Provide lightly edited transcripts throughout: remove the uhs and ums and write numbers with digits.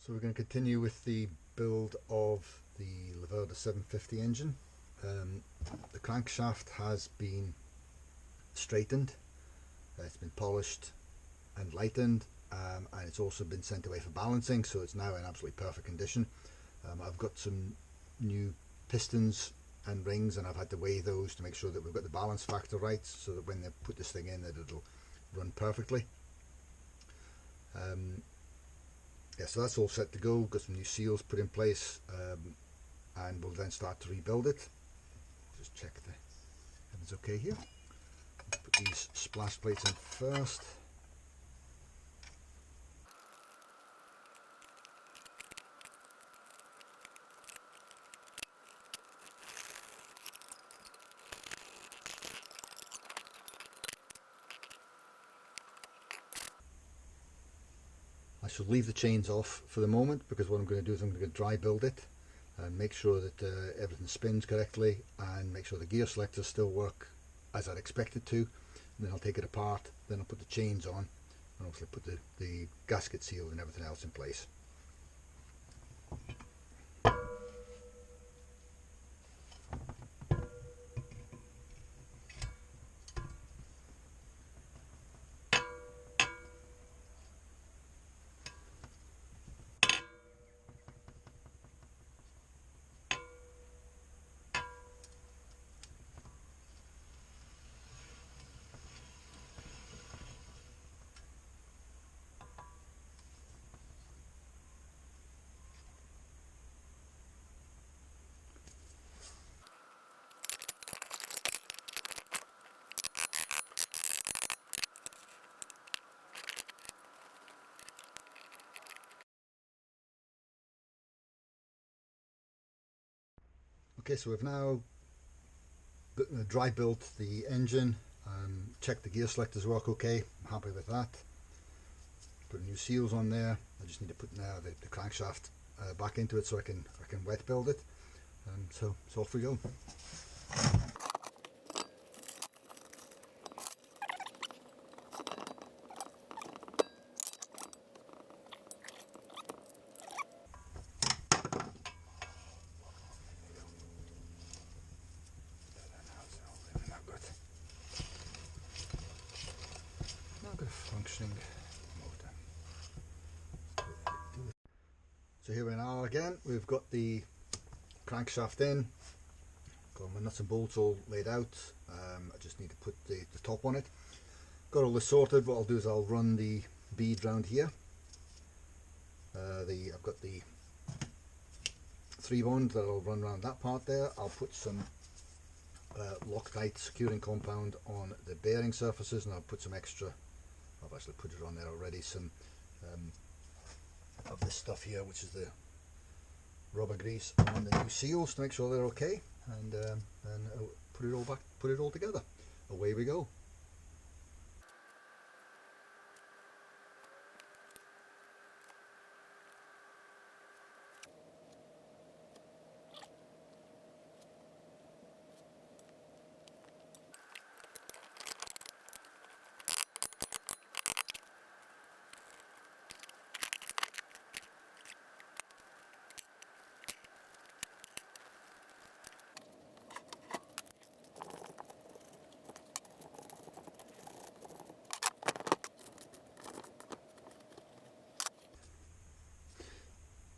So we're going to continue with the build of the Laverda 750 engine. The crankshaft has been straightened, it's been polished and lightened, and it's also been sent away for balancing, so it's now in absolutely perfect condition. I've got some new pistons and rings, and I've had to weigh those to make sure that we've got the balance factor right, so that when they put this thing in, that it'll run perfectly. Yeah, so that's all set to go. Got some new seals put in place, and we'll then start to rebuild it. Just check that everything's okay here. Put these splash plates in first. I shall leave the chains off for the moment, because what I'm going to do is I'm going to dry build it and make sure that everything spins correctly, and make sure the gear selectors still work as I'd expect it to. And then I'll take it apart, then I'll put the chains on, and obviously put the gasket seal and everything else in place. Okay, so we've now dry built the engine, checked the gear selectors work okay. I'm happy with that. Put new seals on there. I just need to put now the crankshaft back into it so I can wet build it. So off we go. Functioning motor. So here we are again. We've got the crankshaft in, got my nuts and bolts all laid out. I just need to put the top on it. Got all this sorted. What I'll do is I'll run the bead round here. I've got the 3-bond that I'll run around that part there. I'll put some Loctite securing compound on the bearing surfaces, and I'll put some extra, I've actually put it on there already, some of this stuff here, which is the rubber grease on the new seals to make sure they're okay, and then put it all back, put it all together. Away we go.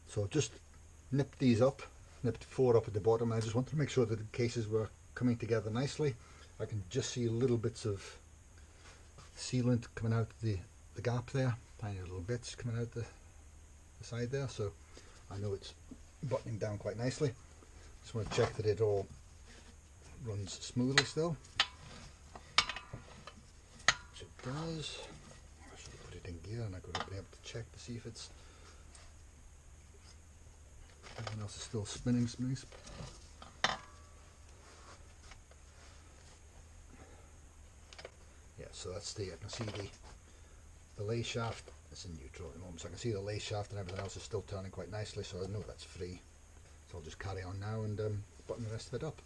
So I've just nipped these up, nipped 4 up at the bottom. I just wanted to make sure that the cases were coming together nicely. I can just see little bits of sealant coming out the gap there, tiny little bits coming out the side there, so I know it's buttoning down quite nicely. Just want to check that it all runs smoothly still. Which it does. I should have put it in gear and I could have been able to check to see if it's everything else is still spinning smooth. Yeah, so that's I can see the lay shaft, it's in neutral at the moment, so I can see the lay shaft and everything else is still turning quite nicely, so I know that's free. So I'll just carry on now and button the rest of it up.